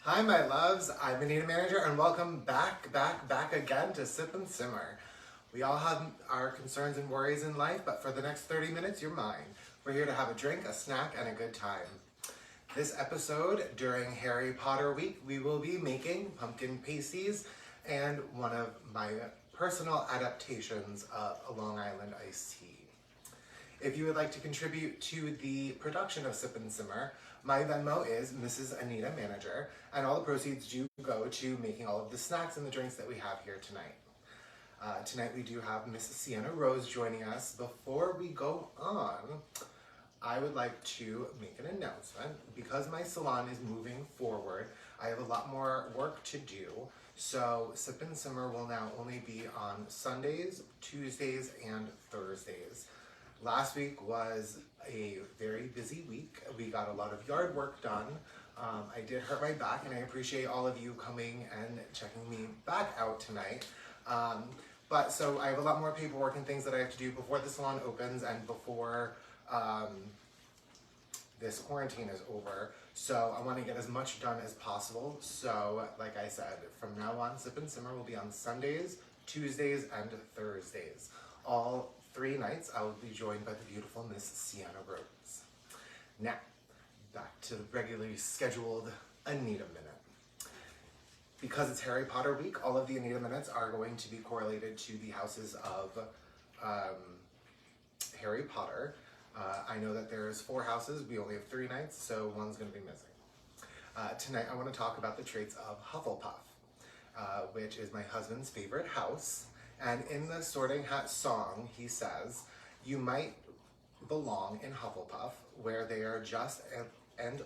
Hi my loves, I'm Anita Manager and welcome back again to Sip and Simmer. We all have our concerns and worries in life, but for the next 30 minutes, you're mine. We're here to have a drink, a snack, and a good time. This episode, during Harry Potter week, we will be making pumpkin pasties and one of my personal adaptations of a Long Island iced tea. If you would like to contribute to the production of Sip and Simmer, my Venmo is Mrs. Anita Manager, and all the proceeds do go to making all of the snacks and the drinks that we have here tonight. Tonight we do have Miss Sienna Rose joining us. Before we go on, I would like to make an announcement. Because my salon is moving forward, I have a lot more work to do. So Sip and Simmer will now only be on Sundays, Tuesdays, and Thursdays. Last week was a very busy week. We got a lot of yard work done. I did hurt my back, and I appreciate all of you coming and checking me back out tonight. But so I have a lot more paperwork and things that I have to do before the salon opens and before this quarantine is over. So I want to get as much done as possible. So like I said, from now on, Sip and Simmer will be on Sundays, Tuesdays, and Thursdays. All 3 nights I will be joined by the beautiful Miss Sienna Rose. Now, back to the regularly scheduled Anita Minute. Because it's Harry Potter week, all of the Anita Minutes are going to be correlated to the houses of Harry Potter. I know that there's 4 houses, we only have 3 nights, so one's going to be missing. Tonight I want to talk about the traits of Hufflepuff, which is my husband's favorite house. And in the Sorting Hat song, he says, "You might belong in Hufflepuff, where they are just and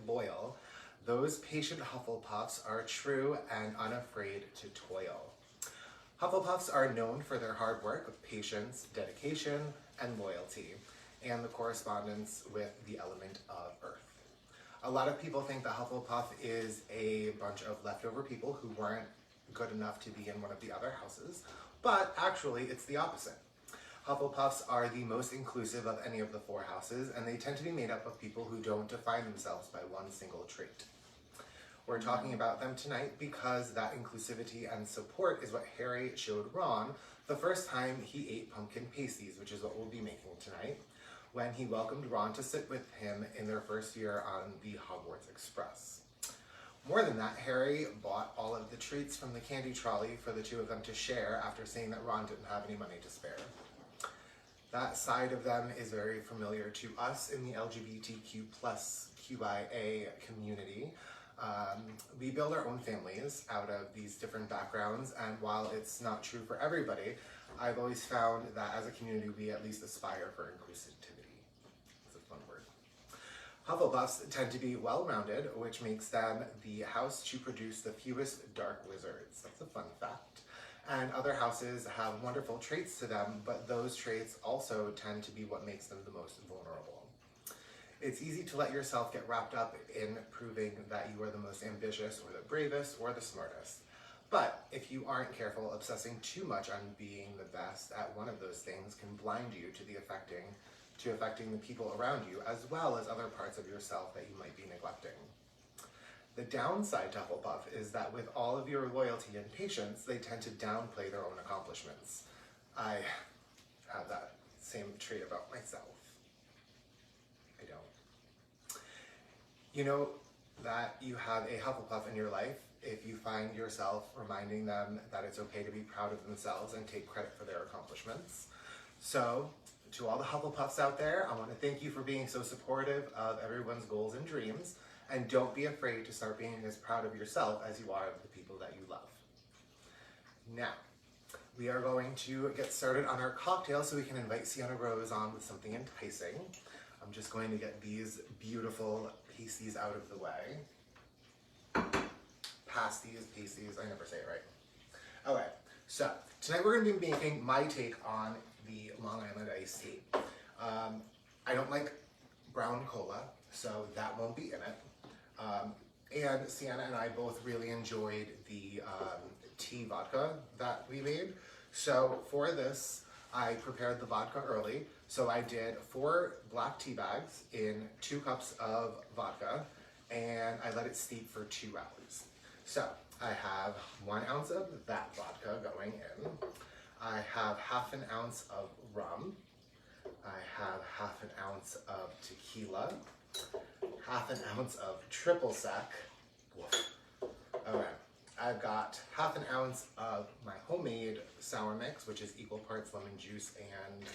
loyal. Those patient Hufflepuffs are true and unafraid to toil." Hufflepuffs are known for their hard work, patience, dedication, and loyalty, and the correspondence with the element of Earth. A lot of people think that Hufflepuff is a bunch of leftover people who weren't good enough to be in one of the other houses, but actually it's the opposite. Hufflepuffs are the most inclusive of any of the 4 houses, and they tend to be made up of people who don't define themselves by one single trait. We're talking about them tonight because that inclusivity and support is what Harry showed Ron the first time he ate pumpkin pasties, which is what we'll be making tonight, when he welcomed Ron to sit with him in their first year on the Hogwarts Express. More than that, Harry bought all of the treats from the candy trolley for the 2 of them to share after seeing that Ron didn't have any money to spare. That side of them is very familiar to us in the LGBTQ plus QIA community. We build our own families out of these different backgrounds, and while it's not true for everybody, I've always found that as a community we at least aspire for inclusivity. It's a fun word. Hufflepuffs tend to be well-rounded, which makes them the house to produce the fewest dark wizards. That's a fun fact. And other houses have wonderful traits to them, but those traits also tend to be what makes them the most vulnerable. It's easy to let yourself get wrapped up in proving that you are the most ambitious or the bravest or the smartest. But if you aren't careful, obsessing too much on being the best at one of those things can blind you to affecting the people around you, as well as other parts of yourself that you might be neglecting. The downside to Hufflepuff is that with all of your loyalty and patience, they tend to downplay their own accomplishments. I have that same trait about myself. I don't. You know that you have a Hufflepuff in your life if you find yourself reminding them that it's okay to be proud of themselves and take credit for their accomplishments. So, to all the Hufflepuffs out there, I want to thank you for being so supportive of everyone's goals and dreams, and don't be afraid to start being as proud of yourself as you are of the people that you love. Now, we are going to get started on our cocktail so we can invite Sienna Rose on with something enticing. I'm just going to get these beautiful pasties out of the way. Pasties, I never say it right. Okay, so tonight we're going to be making my take on the Long Island iced tea. I don't like brown cola, so that won't be in it. And Sienna and I both really enjoyed the tea vodka that we made. So for this, I prepared the vodka early. So I did 4 black tea bags in 2 cups of vodka and I let it steep for 2 hours. So I have 1 ounce of that vodka going in. I have ½ an ounce of rum. I have ½ an ounce of tequila. ½ an ounce of triple sec. Okay. I've got ½ an ounce of my homemade sour mix, which is equal parts lemon juice and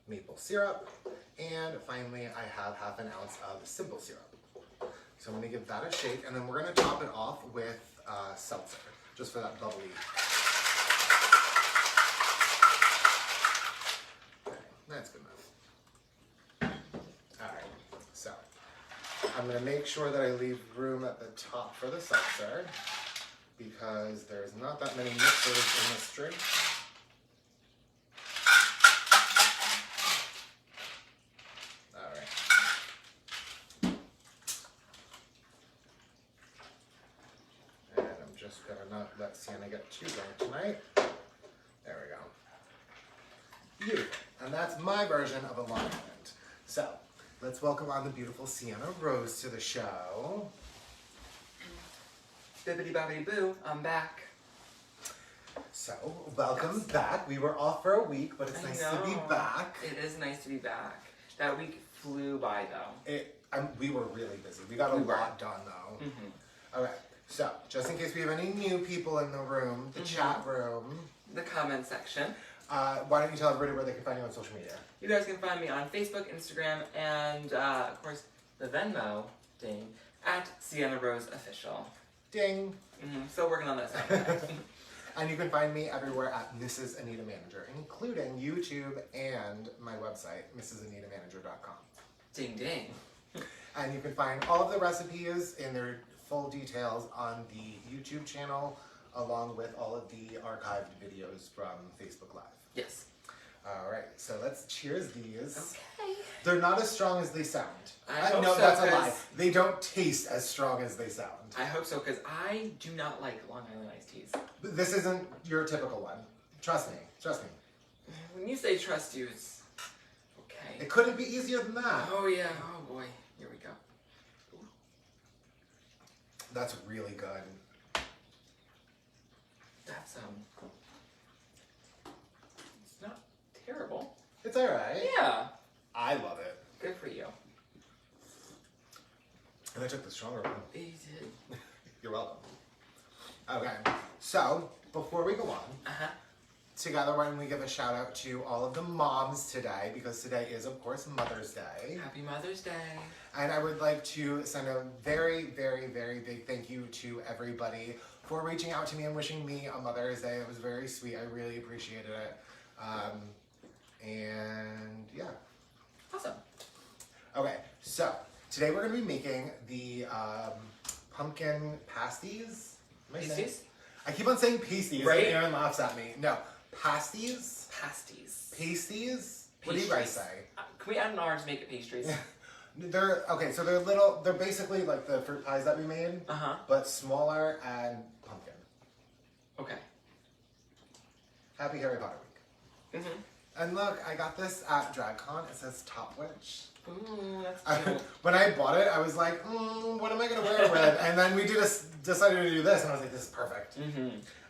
maple syrup. And finally, I have ½ an ounce of simple syrup. So I'm gonna give that a shake, and then we're gonna top it off with seltzer, just for that bubbly. Okay, that's good enough. All right, so I'm gonna make sure that I leave room at the top for the seltzer, because there's not that many mixers in this drink. All right. And I'm just gonna not let Sienna get too drunk tonight. There we go. Beautiful. And that's my version of a Long Island. So let's welcome on the beautiful Sienna Rose to the show. Bibbidi bobbidi boo, I'm back. So, welcome back. We were off for a week, but it's nice to be back. It is nice to be back. That week flew by though. We were really busy. We got a lot done though. Mm-hmm. Okay, so just in case we have any new people in the room, the chat room, the comment section. Why don't you tell everybody where they can find you on social media? You guys can find me on Facebook, Instagram, and of course the Venmo ding at Sienna Rose Official. Ding. Still working on that side. And you can find me everywhere at Mrs. Anita Manager, including YouTube and my website, mrsanitamanager.com. Ding ding. And you can find all of the recipes in their full details on the YouTube channel, along with all of the archived videos from Facebook Live. Yes. All right, so let's cheers these. Okay. They're not as strong as they sound. I hope know so, that's a lie. They don't taste as strong as they sound. I hope so, because I do not like Long Island iced teas. But this isn't your typical one. Trust me. Trust me. When you say trust you, it's okay. It couldn't be easier than that. Oh yeah. Oh boy. Here we go. Ooh. That's really good. That's it's not terrible. It's all right. Yeah. I love it. Good for you. And I took the stronger one. You did. You're welcome. Okay, so before we go on, together why don't we give a shout out to all of the moms today, because today is of course Mother's Day. Happy Mother's Day. And I would like to send a very, very, very big thank you to everybody for reaching out to me and wishing me a Mother's Day. It was very sweet. I really appreciated it. And yeah. Awesome. Okay, so today we're going to be making the pumpkin pasties. Pasties? I keep on saying pasties, right? And Aaron laughs at me. No, pasties. Pasties. Pasties? What do you guys say? Can we add an R to make it pastries? They're okay. So they're little. They're basically like the fruit pies that we made, but smaller and pumpkin. Okay. Happy Harry Potter week. And look, I got this at DragCon. It says Top Witch. Ooh, that's cute. When I bought it, I was like, what am I gonna wear it with? And then we decided to do this, and I was like, this is perfect.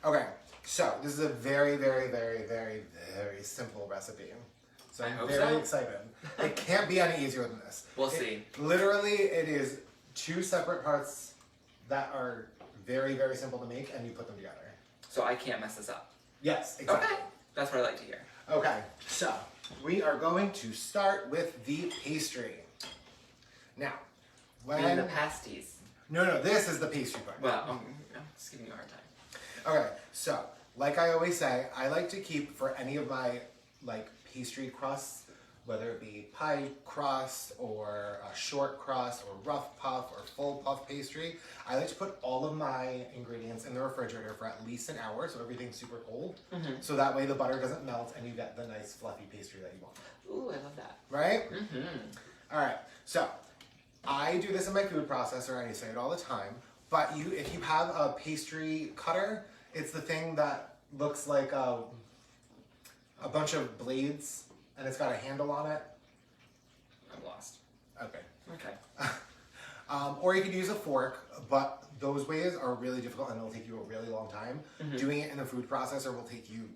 Okay, so this is a very, very, very, very, very simple recipe. So I'm very excited. It can't be any easier than this. We'll see. Literally, it is 2 separate parts that are very, very simple to make, and you put them together. So I can't mess this up. Yes, exactly. Okay. That's what I like to hear. Okay, so we are going to start with the pastry. Now, when the pasties. No, this is the pastry part. Well, I'm just giving you a hard time. Okay, so like I always say, I like to keep for any of my like pastry crusts, whether it be pie crust or a short crust or rough puff or full puff pastry, I like to put all of my ingredients in the refrigerator for at least an hour so everything's super cold. So that way the butter doesn't melt and you get the nice fluffy pastry that you want. Ooh, I love that. Right? All right, so I do this in my food processor and I say it all the time, but if you have a pastry cutter, it's the thing that looks like a bunch of blades and it's got a handle on it. I'm lost. Okay. Okay. Or you could use a fork, but those ways are really difficult and it'll take you a really long time. Doing it in a food processor will take you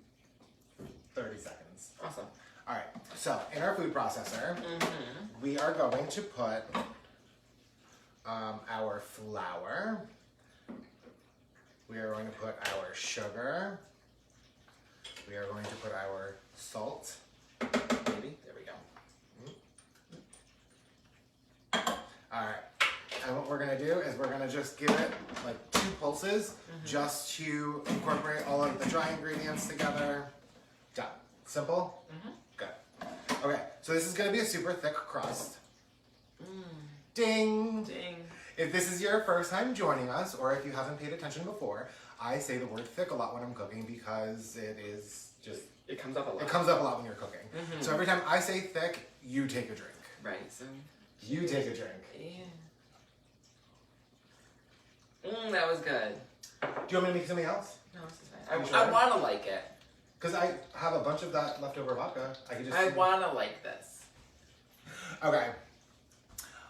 30 seconds. Awesome. All right, so in our food processor, we are going to put our flour. We are going to put our sugar. We are going to put our salt. Maybe, there we go. All right, and what we're gonna do is we're gonna just give it like 2 pulses just to incorporate all of the dry ingredients together. Done. Simple? Good. Okay, so this is gonna be a super thick crust. Ding! Ding. If this is your first time joining us, or if you haven't paid attention before, I say the word thick a lot when I'm cooking because it is just... It comes up a lot. It comes up a lot when you're cooking. So every time I say thick, you take a drink. Right, so... You take a drink. Yeah. That was good. Do you want me to make something else? No, this is fine. You sure? I want to like it. Because I have a bunch of that leftover vodka. I can just... I want to like this. Okay.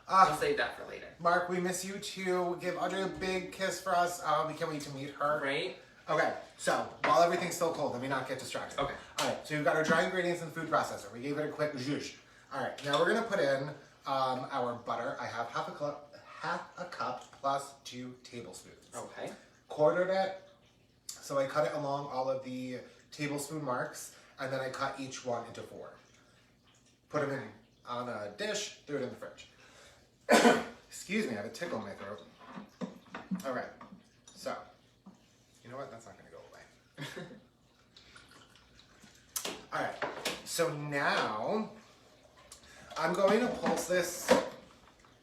I'll save that for later. Mark, we miss you too. Give Audrey a big kiss for us. We can't wait to meet her. Right? Okay, so while everything's still cold, let me not get distracted. Okay. All right, so we've got our dry ingredients in the food processor. We gave it a quick zhuzh. All right, now we're gonna put in our butter. I have half a cup plus 2 tablespoons. Okay. Quartered it, so I cut it along all of the tablespoon marks, and then I cut each one into 4. Put them in on a dish, threw it in the fridge. Excuse me, I have a tickle in my throat. Okay, so, you know what? That's not gonna go away. All right, so now I'm going to pulse this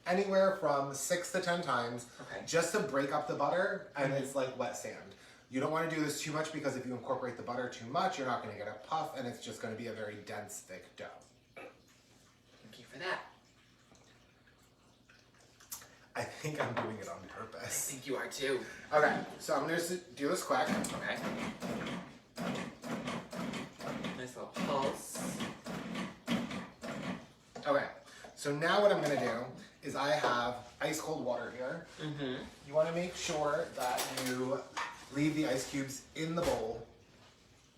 anywhere from 6 to 10 times, just to break up the butter, and it's like wet sand. You don't want to do this too much because if you incorporate the butter too much, you're not going to get a puff, and it's just going to be a very dense, thick dough. Thank you for that. I think I'm doing it on I purpose. think you are too. Okay, so I'm going to do this quick. Okay. Nice little pulse. Okay, so now what I'm going to do is I have ice cold water here. You want to make sure that you leave the ice cubes in the bowl,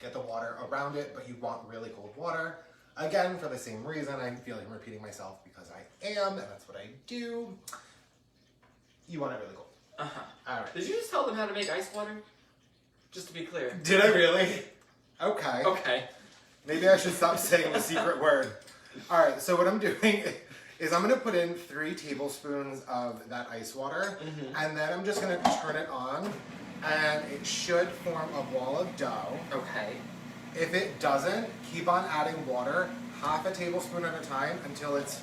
get the water around it, but you want really cold water. Again, for the same reason, I'm feeling repeating myself because I am, and that's what I do. You want it really cold. All right. Did you just tell them how to make ice water? Just to be clear. Did I really? Okay. Okay. Maybe I should stop saying the secret word. All right, so what I'm doing is I'm gonna put in 3 tablespoons of that ice water, and then I'm just gonna turn it on, and it should form a ball of dough. Okay. If it doesn't, keep on adding water, half a tablespoon at a time, until it's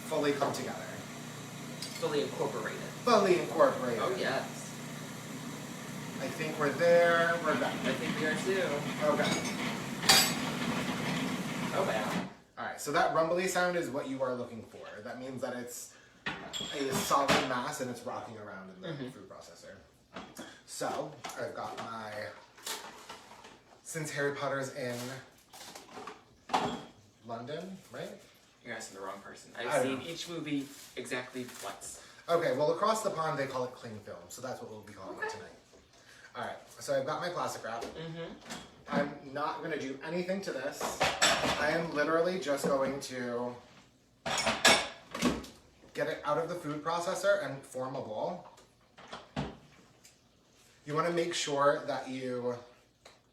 fully come together. Fully incorporated. Fully incorporated. Oh, yes. I think we're there. We're done. I think we are too. Okay. Oh, wow. All right, so that rumbly sound is what you are looking for. That means that it's a solid mass and it's rocking around in the food processor. So, I've got my, since Harry Potter's in London, right? You're asking the wrong person. I I've don't seen know. each movie exactly once. Okay, well across the pond they call it cling film, so that's what we'll be calling it tonight. All right, so I've got my plastic wrap. I'm not gonna do anything to this. I am literally just going to get it out of the food processor and form a ball. You wanna make sure that you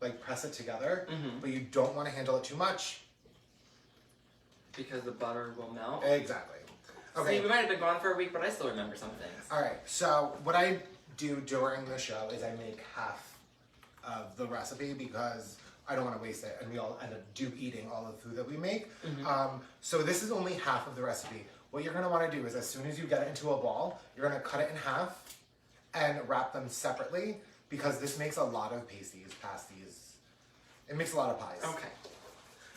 like press it together, but you don't wanna handle it too much. Because the butter will melt? Exactly. Okay. See, we might have been gone for a week, but I still remember some things. All right, so what I do during the show is I make half of the recipe because I don't want to waste it, and we all end up eating all of the food that we make. So this is only half of the recipe. What you're going to want to do is as soon as you get it into a ball, you're going to cut it in half and wrap them separately because this makes a lot of pasties. It makes a lot of pies. Okay.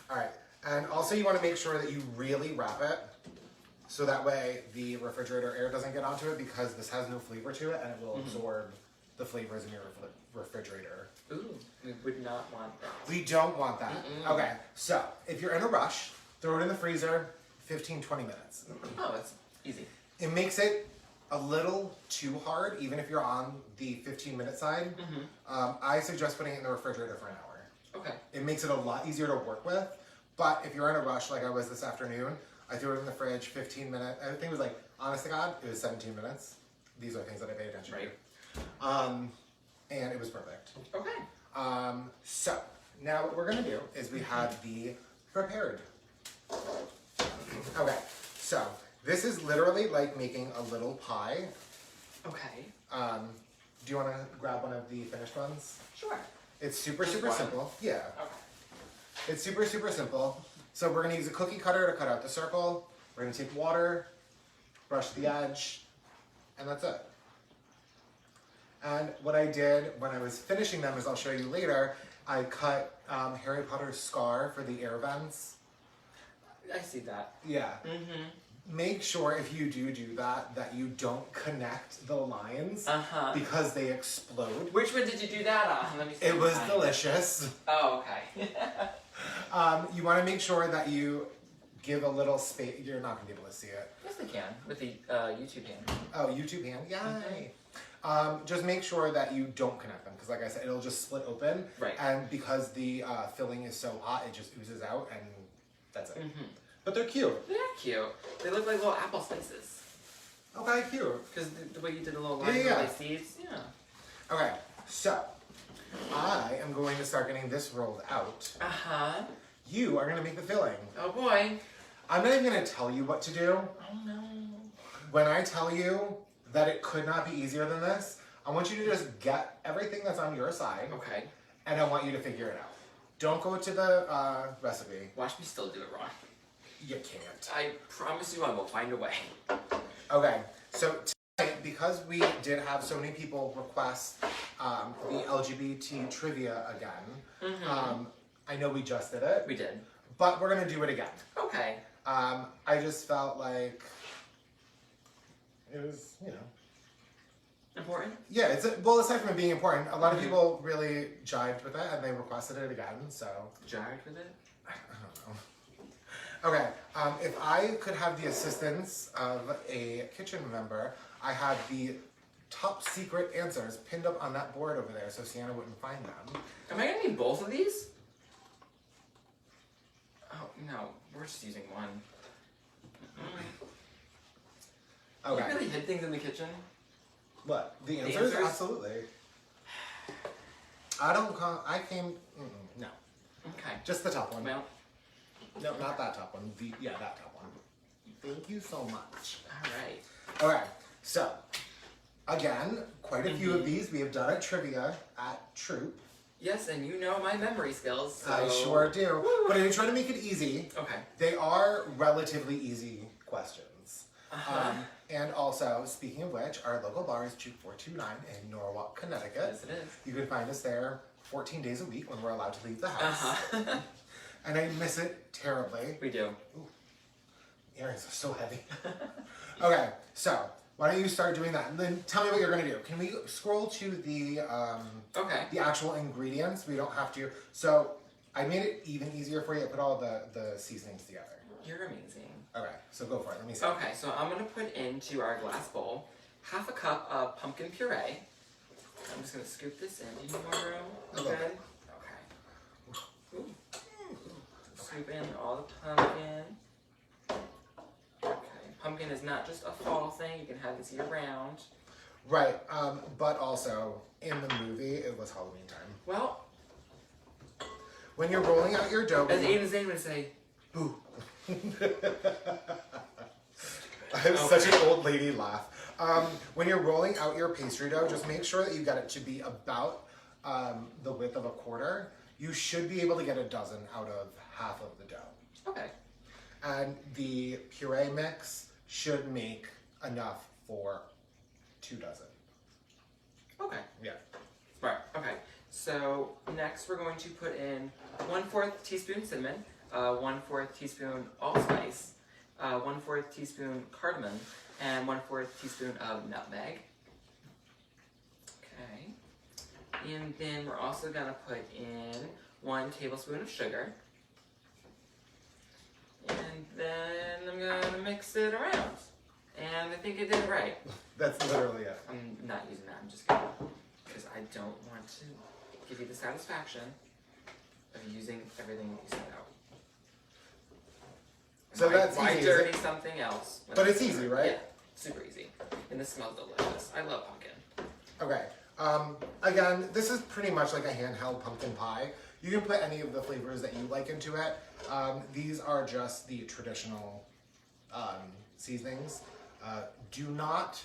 All right, and also you want to make sure that you really wrap it so that way the refrigerator air doesn't get onto it because this has no flavor to it and it will absorb the flavors in your refrigerator. Ooh, we would not want that. We don't want that. Okay, so if you're in a rush, throw it in the freezer 15-20 minutes. Oh, that's easy. It makes it a little too hard, even if you're on the 15-minute side. I suggest putting it in the refrigerator for an hour. Okay. It makes it a lot easier to work with, but if you're in a rush like I was this afternoon, I threw it in the fridge, 15 minutes. I think it was like, honest to God, it was 17 minutes. These are things that I pay attention to. And it was perfect. Okay. So, now what we're gonna do is we have the prepared. Okay, so this is literally like making a little pie. Okay. Do you wanna grab one of the finished ones? Sure. It's super Just one? simple. Yeah. Okay. It's super simple. So we're gonna use a cookie cutter to cut out the circle. We're gonna take water, brush the edge, and that's it. And what I did when I was finishing them, as I'll show you later, I cut Harry Potter's scar for the air vents. I see that. Yeah. Make sure if you do that, that you don't connect the lines because they explode. Which one did you do that on? Let me see. It was delicious. Oh, okay. You want to make sure that you give a little space. You're not going to be able to see it. Yes, I can. With the YouTube hand. Oh, YouTube hand? Yay! Just make sure that you don't connect them because, like I said, it'll just split open. Right. And because the filling is so hot, it just oozes out, and that's it. But they're cute. They're cute. They look like little apple slices. Okay, cute. Because the way you did the little lines Yeah. with the seeds. Yeah. Okay, so I am going to start getting this rolled out. You are going to make the filling. Oh boy. I'm not even going to tell you what to do. Oh no. When I tell you that it could not be easier than this, I want you to just get everything that's on your side. Okay. And I want you to figure it out. Don't go to the recipe. Watch me still do it wrong. You can't. I promise you I will find a way. Okay, so tonight, because we did have so many people request the LGBT trivia again, I know we just did it. We did. But we're going to do it again. Okay. I just felt like it was, you know. Important? Yeah, well, aside from it being important, a lot of people really jived with it and they requested it again, so. Jived with it? I don't know. Okay, if I could have the assistance of a kitchen member, I have the top secret answers pinned up on that board over there so Sienna wouldn't find them. Am I gonna need both of these? Oh, no, we're just using one. Okay. You really hid things in the kitchen? What? The answers? Absolutely. I came, no. Okay. Just the top one. Well. No, not that top one. Yeah, that top one. Thank you so much. Alright. Okay, so, again, quite a few of these we have done at trivia at Troop. Yes, and you know my memory skills, so... I sure do. Woo. But I try to make it easy. Okay. They are relatively easy questions. And also, speaking of which, our local bar is Troop 429 in Norwalk, Connecticut. Yes, it is. You can find us there 14 days a week when we're allowed to leave the house. And I miss it terribly. We do. Ooh, earrings are so heavy. Okay, so why don't you start doing that, and then tell me what you're gonna do. Can we scroll to the the actual ingredients? We don't have to. So I made it even easier for you. I put all the seasonings together. You're amazing. Okay, so go for it. Let me see. Okay, so I'm gonna put into our glass bowl 1/2 cup of pumpkin puree. I'm just gonna scoop this in. Do you need more room? Okay. Good? Okay. Ooh. Scoop in all the pumpkin. Okay. Pumpkin is not just a fall thing. You can have this year round. Right, but also in the movie it was Halloween time. Well, when you're rolling out your dough, as Aiden Zane would say, boo. I have such an old lady laugh. When you're rolling out your pastry dough, just make sure that you get it to be about the width of a quarter. You should be able to get a dozen out of half of the dough. okay. And the puree mix should make enough for 2 dozen. Okay. Yeah. Right. Okay. So next we're going to put in 1/4 teaspoon cinnamon, 1/4 teaspoon allspice, 1/4 teaspoon cardamom, and 1/4 teaspoon of nutmeg. Okay. And then we're also gonna put in 1 tablespoon of sugar. And then I'm gonna mix it around. And I think I did it right. That's literally it. I'm not using that, I'm just kidding. Because I don't want to give you the satisfaction of using everything you set out. So that's why easy. dirty something else? But it's easy, right? Yeah, super easy. And this smells delicious. I love pumpkin. Okay. Again, this is pretty much like a handheld pumpkin pie. You can put any of the flavors that you like into it. These are just the traditional seasonings. Do not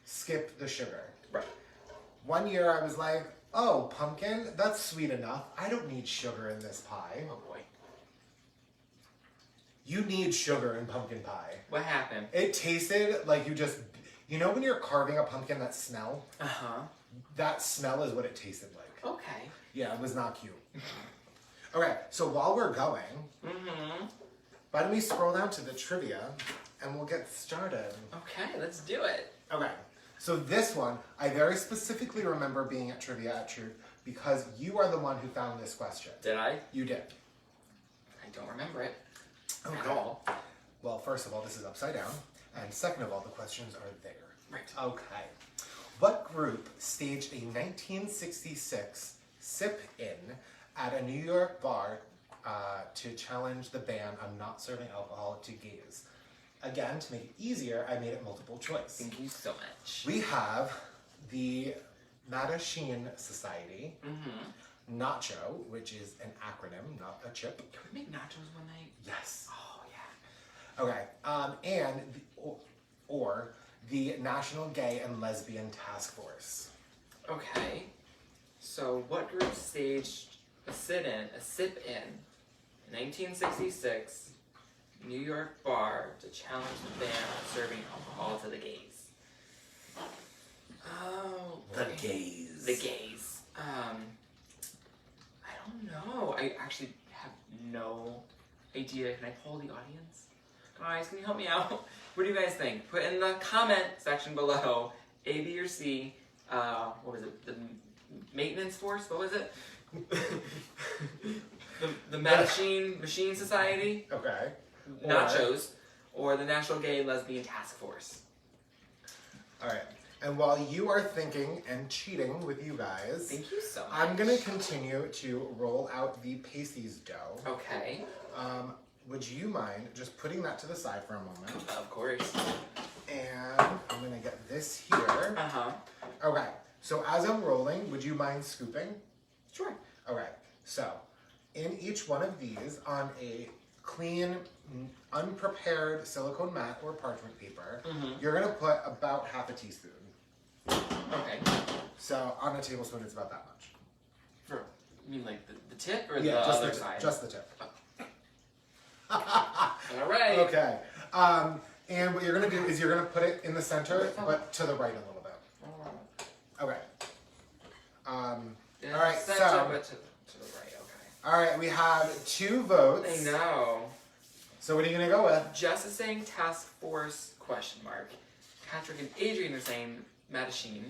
skip the sugar. Right. One year I was like, oh, pumpkin, that's sweet enough. I don't need sugar in this pie. Oh boy. You need sugar in pumpkin pie. What happened? It tasted like you know when you're carving a pumpkin, that smell? Uh-huh. That smell is what it tasted like. Okay. Yeah, it was not cute. Okay, so while we're going, why don't we scroll down to the trivia and we'll get started. Okay, let's do it. Okay, so this one, I very specifically remember being at Trivia at Truth because you are the one who found this question. Did I? You did. I don't remember it Okay. at all. Well, first of all, this is upside down. And second of all, the questions are there. Right. Okay. What group staged a 1966 sip-in at a New York bar to challenge the ban on not serving alcohol to gays? Again, to make it easier, I made it multiple choice. Thank you so much. We have the Mattachine Society, Nacho, which is an acronym, not a chip. Can we make nachos one night? Yes. Oh, yeah. Okay, and or the National Gay and Lesbian Task Force. Okay. So what group staged a sip-in, in 1966 New York bar to challenge the ban on serving alcohol to the gays? Oh, The boy. gays. The gays. I don't know. I actually have no idea. Can I poll the audience? Guys, can you help me out? What do you guys think? Put in the comment section below, A, B, or C. What was it? The maintenance force? What was it? the Machine Society? Okay. Nachos. Or the National Gay and Lesbian Task Force. Alright. And while you are thinking and cheating with you guys, Thank you so much. I'm gonna continue to roll out the pasties dough. Okay. Would you mind just putting that to the side for a moment? Of course. And I'm gonna get this here. Uh-huh. Okay, so as I'm rolling, would you mind scooping? Sure. Okay, so in each one of these, on a clean, unprepared silicone mat or parchment paper, you're gonna put about half a teaspoon. Okay. So on a tablespoon, it's about that much. You mean like the tip or Yeah, the just other the side? just the tip. All right. Okay. And what you're gonna do is you're gonna put it in the center, but to the right a little bit. Okay. All right. Center, So. but to the right. Okay. All right. We have 2 votes. I know. So what are you gonna go with? Jess is saying task force ? Patrick and Adrian are saying Mattachine.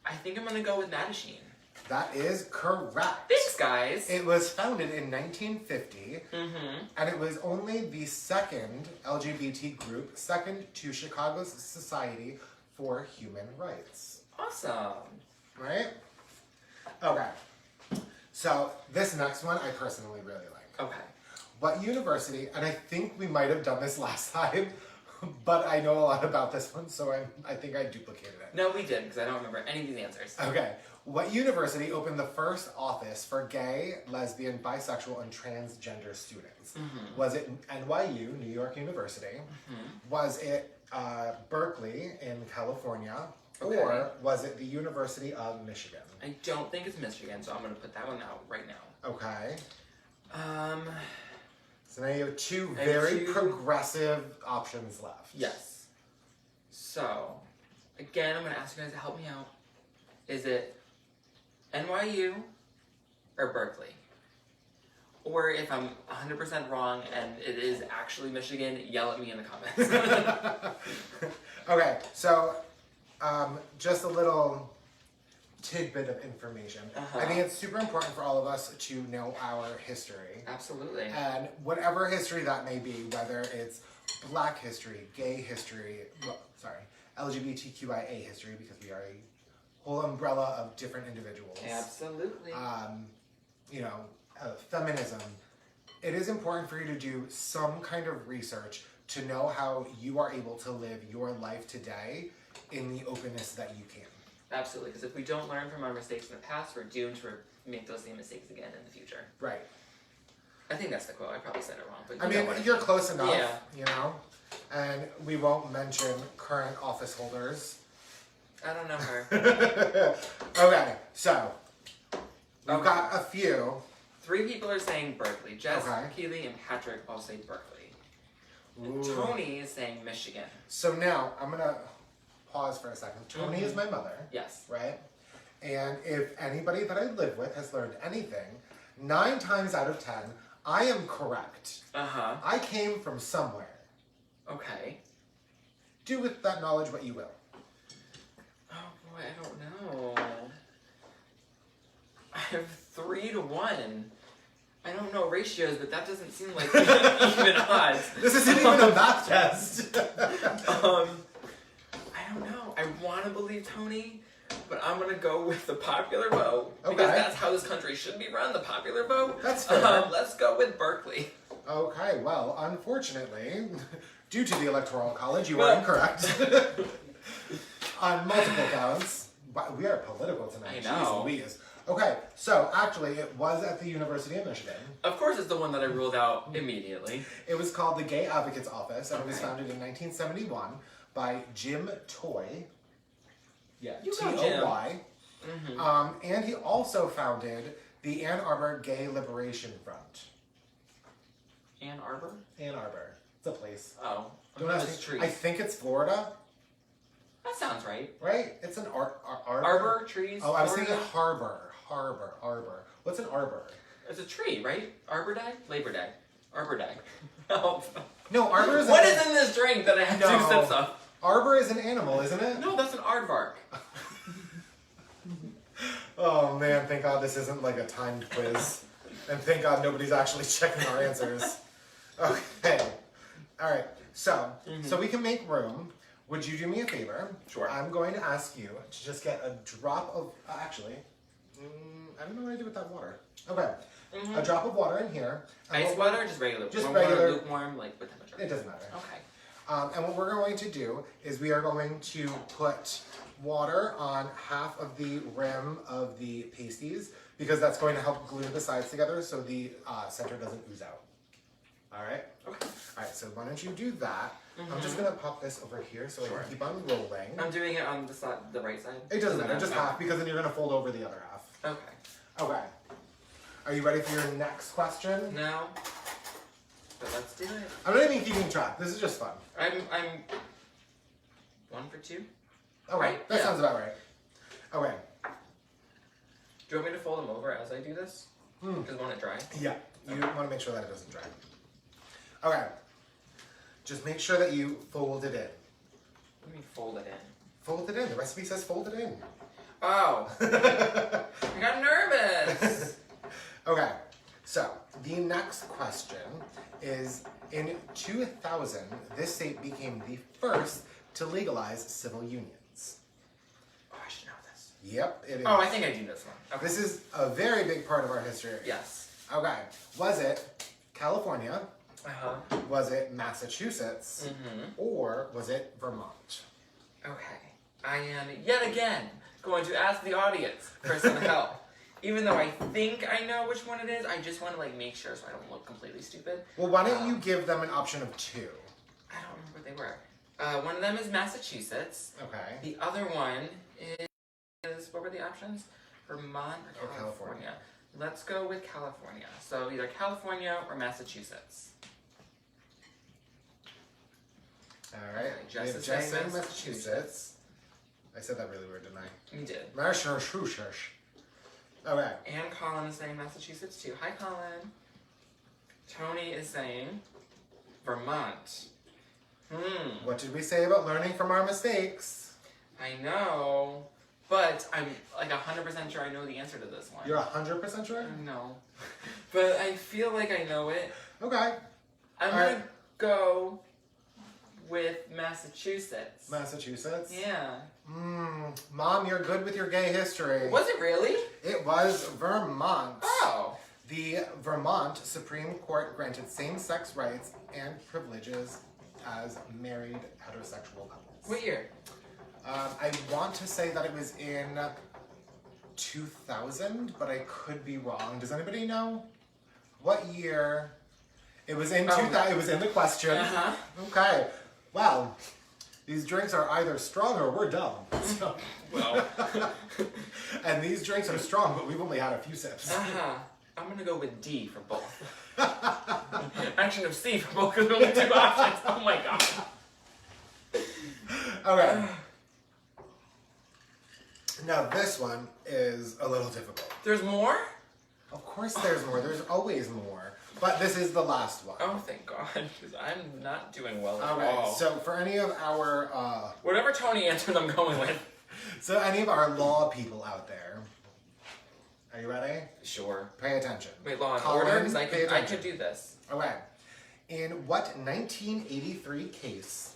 I think I'm gonna go with Mattachine. That is correct. Thanks, guys. It was founded in 1950, and it was only the second LGBT group, second to Chicago's Society for Human Rights. Awesome. Right? Okay. So this next one I personally really like. Okay. What university, and I think we might have done this last time, but I know a lot about this one, so I think I duplicated it. No, we didn't, because I don't remember any of these answers. Okay. What university opened the first office for gay, lesbian, bisexual, and transgender students? Was it NYU, New York University? Was it Berkeley in California? Okay. Or was it the University of Michigan? I don't think it's Michigan, so I'm gonna put that one out right now. Okay. Um, So now you have 2 I have very 2 progressive options left. yes. So, again, I'm gonna ask you guys to help me out. Is it NYU or Berkeley? Or if I'm 100% wrong and it is actually Michigan, yell at me in the comments. Okay, so just a little tidbit of information. I think it's super important for all of us to know our history. Absolutely. And whatever history that may be, whether it's Black history, gay history, LGBTQIA history, because we are a whole umbrella of different individuals. Absolutely. Feminism. It is important for you to do some kind of research to know how you are able to live your life today in the openness that you can. Absolutely, because if we don't learn from our mistakes in the past, we're doomed to make those same mistakes again in the future. Right. I think that's the quote. I probably said it wrong, but you're close enough. Yeah. And we won't mention current office holders. I don't know her. Okay, so we've got a few. 3 people are saying Berkeley. Jess, Okay. Keely, and Patrick all say Berkeley. And Ooh. Tony is saying Michigan. So now I'm gonna pause for a second. Tony is my mother. Yes. Right? And if anybody that I live with has learned anything, 9 times out of 10, I am correct. Uh-huh. I came from somewhere. Okay. Do with that knowledge what you will. Oh boy, I don't know. I have 3 to 1. I don't know ratios, but that doesn't seem like even odds. This isn't even a math test. I don't know. I want to believe Tony, but I'm going to go with the popular vote. Because that's how this country should be run, the popular vote. That's fair. Let's go with Berkeley. Okay, well, unfortunately, due to the Electoral College, you are incorrect. On multiple counts. But we are political tonight. I know. Jeez Louise. Okay, so actually it was at the University of Michigan. Of course it's the one that I ruled out immediately. It was called the Gay Advocates Office, and it was founded in 1971 by Jim Toy. Yeah, T-O-Y. Mm-hmm. And he also founded the Ann Arbor Gay Liberation Front. Ann Arbor? Ann Arbor. It's a place. Oh. Don't ask me. Trees. I think it's Florida. That sounds right. Right? It's an arbor. Arbor, trees, Oh, I was Florida? thinking harbor. Arbor. What's an arbor? It's a tree, right? Arbor Day? Labor Day. Arbor Day. Oh. No, arbor is What is in this drink that I have 2 sips of? Arbor is an animal, isn't it? No, that's an aardvark. Oh man, thank God this isn't like a timed quiz. And thank God nobody's actually checking our answers. Okay. Alright, so we can make room. Would you do me a favor? Sure. I'm going to ask you to just get a drop of, I don't know what I do with that water. Okay. A drop of water in here. Ice water or just regular? Just warm regular. Water, lukewarm, like what temperature? It doesn't matter. Okay. And what we're going to do is we are going to put water on half of the rim of the pasties because that's going to help glue the sides together so the center doesn't ooze out. Alright? Okay. Alright, so why don't you do that? I'm just going to pop this over here so I can keep on rolling. I'm doing it on the side, the right side? It doesn't matter, just half because then you're going to fold over the other half. Okay. Okay. Are you ready for your next question? No. But let's do it. I'm not even keeping track. This is just fun. I'm 1 for 2. Okay, Right? that sounds about right. Okay. Do you want me to fold them over as I do this? Because I want it dry. Yeah, you want to make sure that it doesn't dry. Okay. Just make sure that you fold it in. Let me fold it in. Fold it in. The recipe says fold it in. Oh. I got nervous. Okay, so the next question is, in 2000, this state became the first to legalize civil unions. Oh, I should know this. Yep, it is. Oh, I think I do this one. Okay. This is a very big part of our history. Yes. Okay, was it California? Uh-huh. Was it Massachusetts? Or was it Vermont? Okay. I am, yet again, going to ask the audience for some help. Even though I think I know which one it is, I just want to make sure so I don't look completely stupid. Well, why don't you give them an option of 2? I don't remember what they were. One of them is Massachusetts. Okay. The other one is, what were the options? Vermont or California? Let's go with California. So either California or Massachusetts. Alright, Jess is Jess saying in Massachusetts. I said that really weird, didn't I? You did. Massachusetts. Okay. And Colin is saying Massachusetts too. Hi, Colin. Tony is saying Vermont. What did we say about learning from our mistakes? I know, but I'm like 100% sure I know the answer to this one. You're 100% sure? No. But I feel like I know it. Okay. I'm gonna go with Massachusetts. Massachusetts? Yeah. Mom, you're good with your gay history. Was it really? It was Vermont. Oh. The Vermont Supreme Court granted same-sex rights and privileges as married heterosexual couples. What year? I want to say that it was in 2000, but I could be wrong. Does anybody know what year? It was in 2000. It was in the question. Uh-huh. Okay. Well, these drinks are either strong or we're dumb. So. Well. And these drinks are strong, but we've only had a few sips. Uh-huh. I'm gonna go with D for both. Actually, no, C for both because there's only 2 options. Oh my god. Okay. Now this one is a little difficult. There's more? Of course there's more. There's always more. But this is the last one. Oh, thank God, because I'm not doing well at Okay, all. so for any of our... Whatever Tony answered, I'm going with. So any of our law people out there, are you ready? Sure. Pay attention. Wait, Law and Colin, Order? Because pay I attention. could do this. Okay. In what 1983 case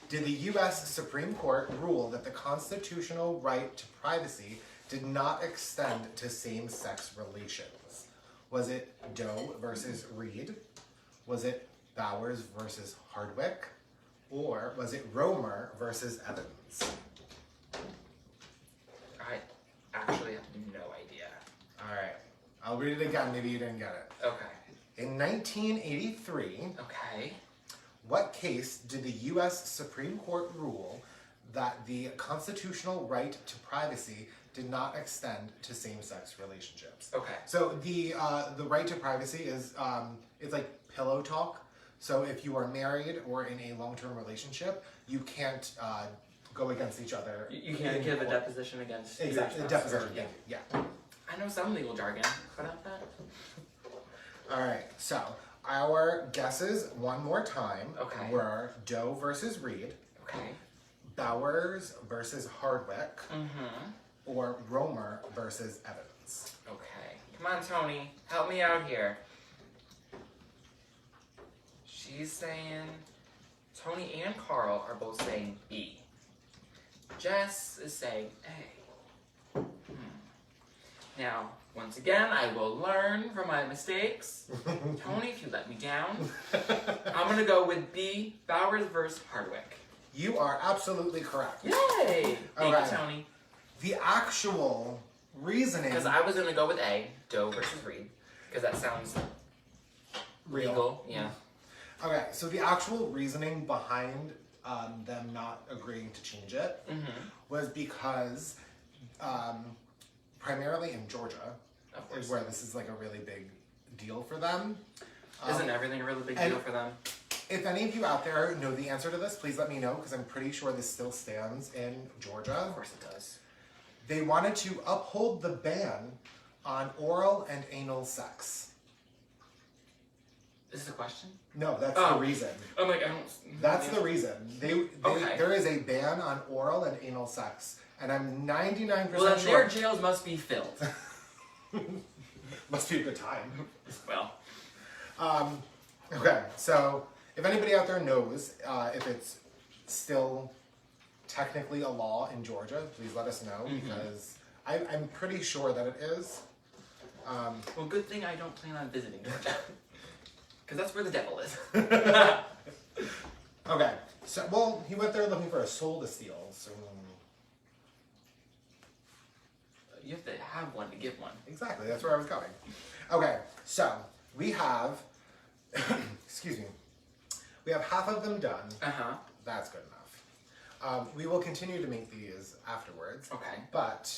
did the U.S. Supreme Court rule that the constitutional right to privacy did not extend to same-sex relations? Was it Doe versus Reed? Was it Bowers versus Hardwick? Or was it Romer versus Evans? I actually have no idea. All right. I'll read it again. Maybe you didn't get it. Okay. In 1983, Okay. what case did the U.S. Supreme Court rule that the constitutional right to privacy did not extend to same-sex relationships? Okay. So the right to privacy is it's like pillow talk. So if you are married or in a long-term relationship, you can't go against each other. You can't give a deposition against Exactly, your a spouse or- deposition. Yeah. Yeah. I know some legal jargon, but not that. All right. So our guesses one more time Okay. were Doe versus Reed, Okay. Bowers versus Hardwick, Mm-hmm. or Romer versus Evans. Okay. Come on, Tony. Help me out here. She's saying... Tony and Carl are both saying B. Jess is saying A. Now, once again, I will learn from my mistakes. Tony, if you let me down. I'm gonna go with B, Bowers versus Hardwick. You are absolutely correct. Yay! Thank Okay. you, Tony. The actual reasoning... Because I was gonna go with A, Doe versus Reed. Because that sounds legal. Yeah. Okay, so the actual reasoning behind them not agreeing to change it was because primarily in Georgia Of course. is where this is like a really big deal for them. Isn't everything a really big and- deal for them? If any of you out there know the answer to this, please let me know because I'm pretty sure this still stands in Georgia. Of course it does. They wanted to uphold the ban on oral and anal sex. Is this a question? No, that's Oh. the reason. I'm like, I don't... That's the reason. Okay. There is a ban on oral and anal sex, and I'm 99% Well, then sure. their jails must be filled. Must be a good time. Well, Okay, so if anybody out there knows if it's still technically a law in Georgia, please let us know because I'm pretty sure that it is. well, good thing I don't plan on visiting Georgia. Because that's where the devil is. Okay, so well, he went there looking for a soul to steal. So You have to have one to give one. exactly, that's where I was going. Okay, so we have, excuse me, we have half of them done. Uh-huh. That's good enough. We will continue to make these afterwards. Okay. But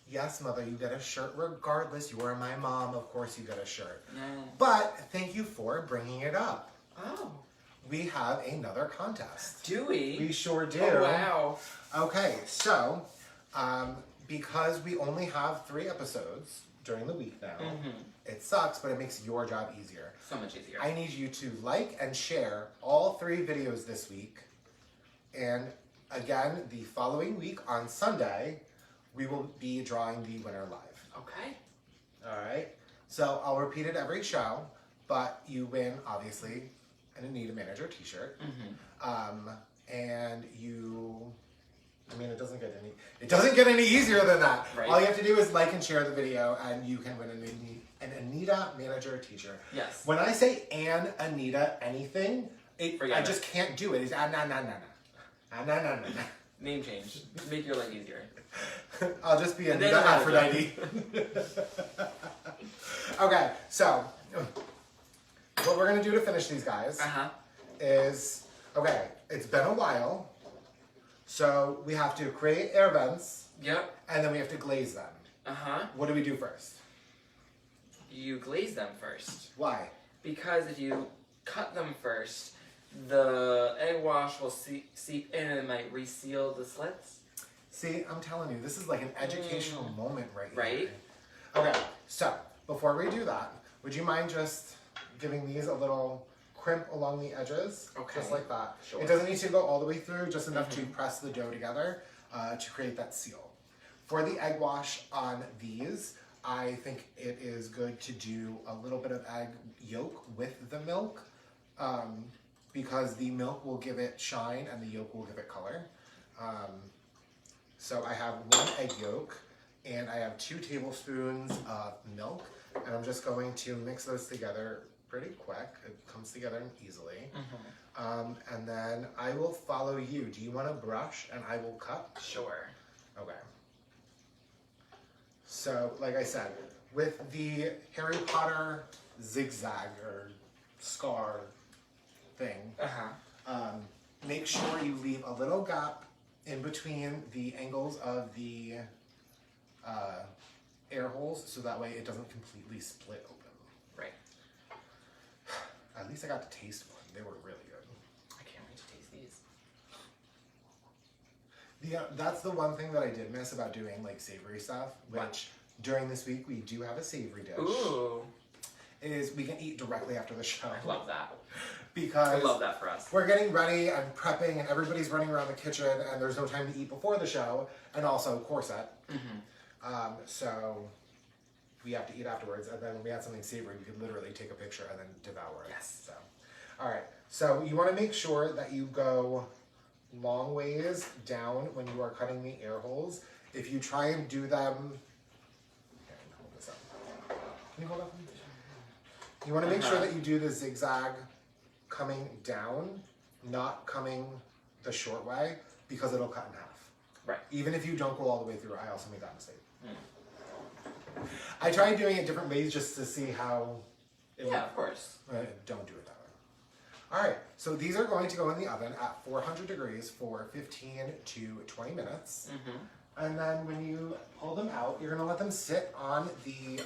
yes, Mother, you get a shirt regardless. You are my mom. Of course you get a shirt. Yeah. But thank you for bringing it up. Oh. We have another contest. Do we? We sure do. Oh, wow. Okay, so because we only have 3 episodes during the week now, it sucks, but it makes your job easier. So much easier. I need you to like and share all 3 videos this week. And again, the following week on Sunday, we will be drawing the winner live. Okay. All right? So I'll repeat it every show, but you win, obviously, an Anita Manager t-shirt. Mm-hmm. And I mean, it doesn't get any easier than that. Right. All you have to do is like and share the video, and you can win an Anita Manager t-shirt. Yes. When I say an Anita anything, I just can't do it. It's nah. Name change. Make your life easier. I'll just be Anita Aphrodite. Okay, so what we're gonna do to finish these guys is, okay, it's been a while, so we have to create air vents. Yep. And then we have to glaze them. What do we do first? You glaze them first. Why? Because if you cut them first, the egg wash will seep in and it might reseal the slits. See, I'm telling you, this is like an educational moment right here. Right? Okay, so before we do that, would you mind just giving these a little crimp along the edges? Okay. Just like that. Sure. It doesn't need to go all the way through, just enough to press the dough together to create that seal. For the egg wash on these, I think it is good to do a little bit of egg yolk with the milk because the milk will give it shine and the yolk will give it color. So I have 1 egg yolk and I have 2 tablespoons of milk, and I'm just going to mix those together pretty quick. It comes together easily. And then I will follow you. Do you want to brush and I will cut? Sure. Okay. So, like I said, with the Harry Potter zigzag or scar thing, make sure you leave a little gap in between the angles of the air holes so that way it doesn't completely split open. Right. At least I got to taste one. They were really good. I can't wait to taste these. That's the one thing that I did miss about doing like savory stuff, which during this week we do have a savory dish. Ooh. Is we can eat directly after the show. I love that. Because I love that for us. we're getting ready and prepping and everybody's running around the kitchen and there's no time to eat before the show, and also corset. So we have to eat afterwards, and then when we had something savory, we could literally take a picture and then devour it. Yes. So, all right. So you want to make sure that you go long ways down when you are cutting the air holes. If you try and do them, here, hold this up. Can you hold up? You want to make sure that you do the zigzag coming down, not coming the short way, because it'll cut in half. Right. Even if you don't go all the way through, I also made that mistake. I tried doing it different ways just to see how it Yeah, of course. don't do it that way. All right, so these are going to go in the oven at 400 degrees for 15 to 20 minutes. And then when you pull them out, you're gonna let them sit on the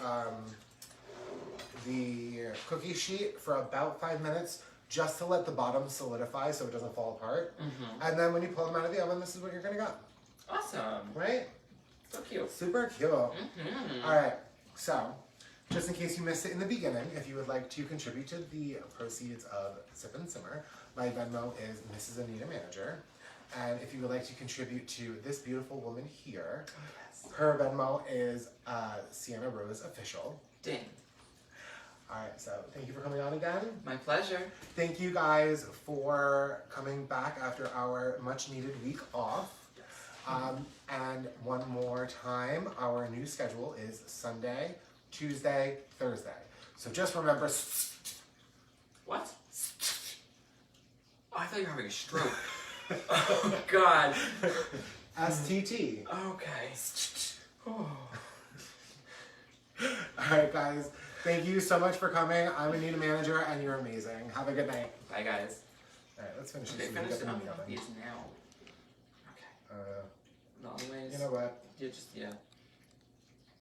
cookie sheet for about 5 minutes, just to let the bottom solidify so it doesn't fall apart. And then when you pull them out of the oven, this is what you're gonna get. Awesome. Right? So cute. Super cute. All right, so just in case you missed it in the beginning, if you would like to contribute to the proceeds of Sip and Simmer, my Venmo is Mrs. Anita Manager. And if you would like to contribute to this beautiful woman here, her Venmo is Sienna Rose Official. Ding. All right, so thank you for coming on again. My pleasure. Thank you guys for coming back after our much needed week off. And one more time, our new schedule is Sunday, Tuesday, Thursday. So just remember. What? Oh, I thought you were having a stroke. Oh, God. STT. Okay. Oh. All right, guys. Thank you so much for coming. I'm Anita Manager, and you're amazing. Have a good night. Bye, guys. All right, let's finish Okay, this. so we finish get it them up in the oven. these now. Okay. Uh, No, anyways. you know what? Yeah, just, yeah.